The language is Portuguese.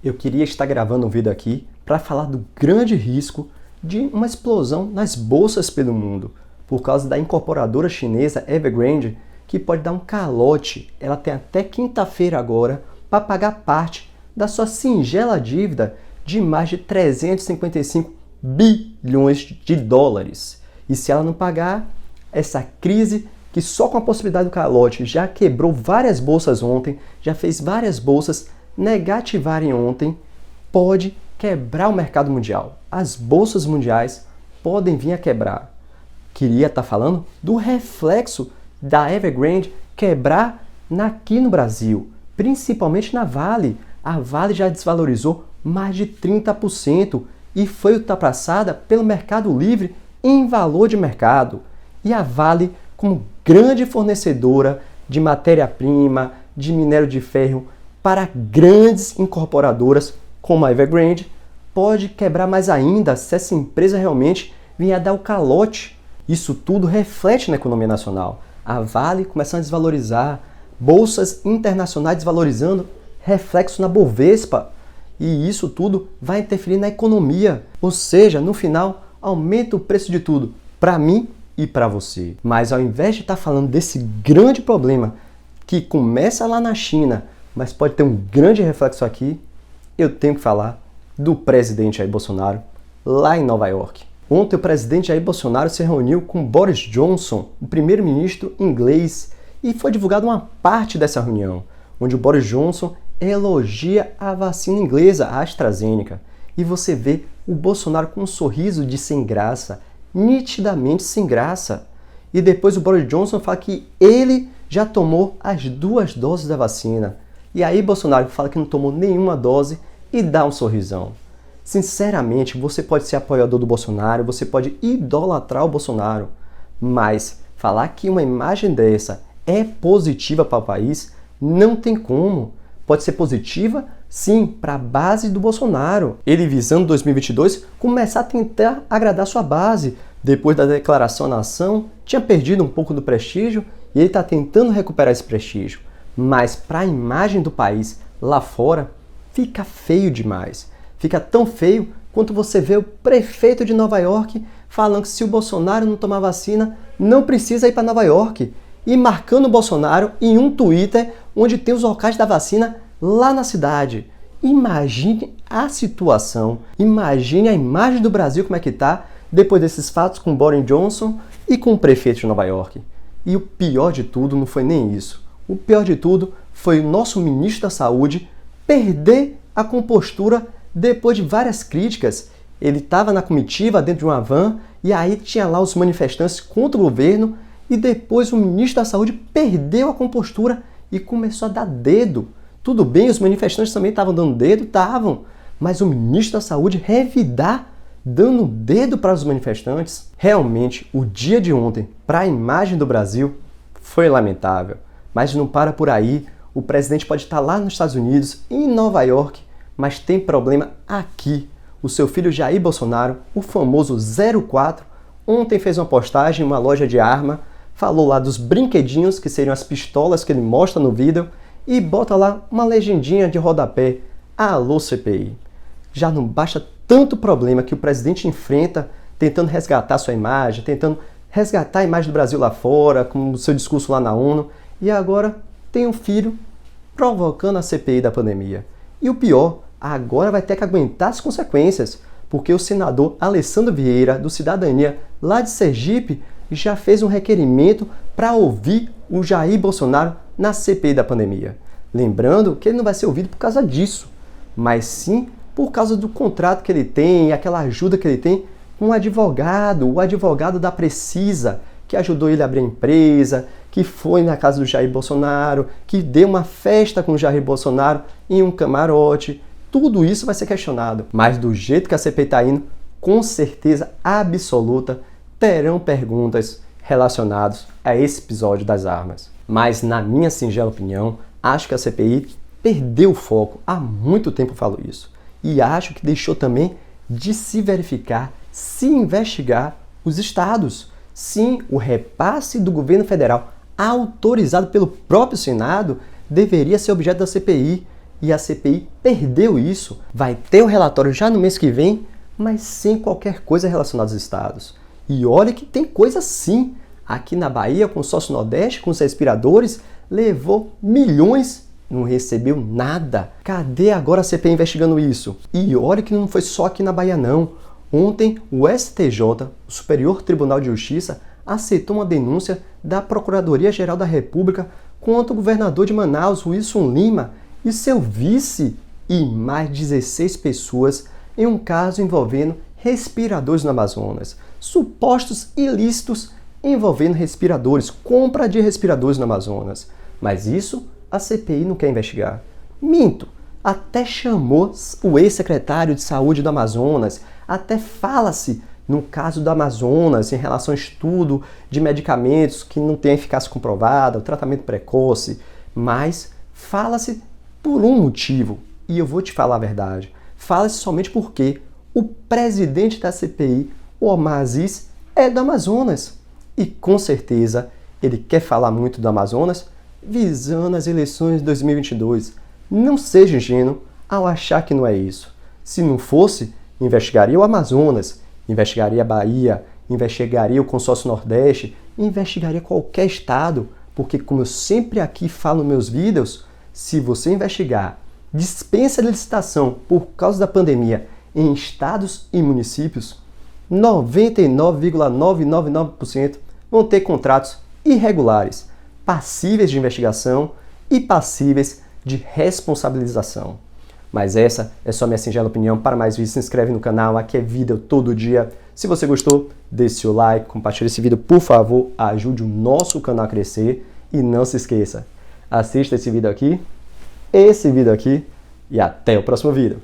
Eu queria estar gravando um vídeo aqui para falar do grande risco de uma explosão nas bolsas pelo mundo, por causa da incorporadora chinesa Evergrande, que pode dar um calote. Ela tem até quinta-feira agora para pagar parte da sua singela dívida de mais de 355 bilhões de dólares. E se ela não pagar, essa crise que só com a possibilidade do calote já quebrou várias bolsas ontem, já fez várias bolsas negativarem ontem, pode quebrar o mercado mundial. As bolsas mundiais podem vir a quebrar. Queria estar falando do reflexo da Evergrande quebrar aqui no Brasil, principalmente na Vale. A Vale já desvalorizou mais de 30% e foi ultrapassada pelo Mercado Livre em valor de mercado. E a Vale, como grande fornecedora de matéria-prima, de minério de ferro para grandes incorporadoras como a Evergrande, pode quebrar mais ainda se essa empresa realmente vier a dar o calote. Isso tudo reflete na economia nacional. A Vale começando a desvalorizar, bolsas internacionais desvalorizando, reflexo na Bovespa. E isso tudo vai interferir na economia. Ou seja, no final, aumenta o preço de tudo, para mim e para você. Mas ao invés de estar falando desse grande problema que começa lá na China, mas pode ter um grande reflexo aqui, eu tenho que falar do presidente Jair Bolsonaro lá em Nova York. Ontem o presidente Jair Bolsonaro se reuniu com Boris Johnson, o primeiro-ministro inglês, e foi divulgada uma parte dessa reunião, onde o Boris Johnson elogia a vacina inglesa, a AstraZeneca. E você vê o Bolsonaro com um sorriso de sem graça, nitidamente sem graça. E depois o Boris Johnson fala que ele já tomou as 2 doses da vacina. E aí Bolsonaro fala que não tomou nenhuma dose e dá um sorrisão. Sinceramente, você pode ser apoiador do Bolsonaro, você pode idolatrar o Bolsonaro, mas falar que uma imagem dessa é positiva para o país, não tem como. Pode ser positiva, sim, para a base do Bolsonaro. Ele, visando 2022, começar a tentar agradar sua base. Depois da declaração à nação, tinha perdido um pouco do prestígio e ele está tentando recuperar esse prestígio. Mas para a imagem do país lá fora, fica feio demais. Fica tão feio quanto você vê o prefeito de Nova York falando que se o Bolsonaro não tomar vacina, não precisa ir para Nova York. E marcando o Bolsonaro em um Twitter onde tem os locais da vacina lá na cidade. Imagine a situação, imagine a imagem do Brasil como é que está depois desses fatos com Boris Johnson e com o prefeito de Nova York. E o pior de tudo não foi nem isso. O pior de tudo foi o nosso ministro da Saúde perder a compostura depois de várias críticas. Ele estava na comitiva dentro de uma van e aí tinha lá os manifestantes contra o governo e depois o ministro da Saúde perdeu a compostura e começou a dar dedo. Tudo bem, os manifestantes também estavam dando dedo, estavam, mas o ministro da Saúde revidar, dando dedo para os manifestantes. Realmente, o dia de ontem, para a imagem do Brasil, foi lamentável. Mas não para por aí, o presidente pode estar lá nos Estados Unidos, em Nova York, mas tem problema aqui. O seu filho Jair Bolsonaro, o famoso 04, ontem fez uma postagem em uma loja de arma, falou lá dos brinquedinhos, que seriam as pistolas que ele mostra no vídeo, e bota lá uma legendinha de rodapé, alô CPI. Já não basta tanto problema que o presidente enfrenta tentando resgatar sua imagem, tentando resgatar a imagem do Brasil lá fora, com o seu discurso lá na ONU, e agora tem um filho provocando a CPI da pandemia. E o pior, agora vai ter que aguentar as consequências, porque o senador Alessandro Vieira, do Cidadania, lá de Sergipe, já fez um requerimento para ouvir o Jair Bolsonaro na CPI da pandemia. Lembrando que ele não vai ser ouvido por causa disso, mas sim por causa do contrato que ele tem, aquela ajuda que ele tem com o advogado da Precisa, que ajudou ele a abrir a empresa, que foi na casa do Jair Bolsonaro, que deu uma festa com o Jair Bolsonaro em um camarote. Tudo isso vai ser questionado, mas do jeito que a CPI está indo, com certeza absoluta, terão perguntas relacionadas a esse episódio das armas. Mas, na minha singela opinião, acho que a CPI perdeu o foco. Há muito tempo eu falo isso. E acho que deixou também de se verificar, se investigar os estados. Sim, o repasse do governo federal, autorizado pelo próprio Senado, deveria ser objeto da CPI. E a CPI perdeu isso. Vai ter o relatório já no mês que vem, mas sem qualquer coisa relacionada aos estados. E olha que tem coisa sim. Aqui na Bahia, com o consórcio Nordeste, com os respiradores, levou milhões, não recebeu nada. Cadê agora a CPI investigando isso? E olha que não foi só aqui na Bahia não. Ontem, o STJ, o Superior Tribunal de Justiça, aceitou uma denúncia da Procuradoria-Geral da República contra o governador de Manaus, Wilson Lima, e seu vice e mais 16 pessoas em um caso envolvendo respiradores no Amazonas. Supostos ilícitos envolvendo respiradores, compra de respiradores no Amazonas. Mas isso a CPI não quer investigar. Minto, até chamou o ex-secretário de Saúde do Amazonas, até fala-se no caso do Amazonas em relação ao estudo de medicamentos que não têm eficácia comprovada, o tratamento precoce, mas fala-se por um motivo, e eu vou te falar a verdade. Fala-se somente porque o presidente da CPI, o Omar Aziz, é do Amazonas. E com certeza ele quer falar muito do Amazonas visando as eleições de 2022. Não seja ingênuo ao achar que não é isso. Se não fosse, investigaria o Amazonas, investigaria a Bahia, investigaria o consórcio Nordeste, investigaria qualquer estado, porque como eu sempre aqui falo nos meus vídeos, se você investigar dispensa de licitação por causa da pandemia em estados e municípios, 99,999% vão ter contratos irregulares, passíveis de investigação e passíveis de responsabilização. Mas essa é só minha singela opinião. Para mais vídeos, se inscreve no canal, aqui é vídeo todo dia. Se você gostou, deixe seu like, compartilhe esse vídeo, por favor, ajude o nosso canal a crescer. E não se esqueça, assista esse vídeo aqui, e até o próximo vídeo.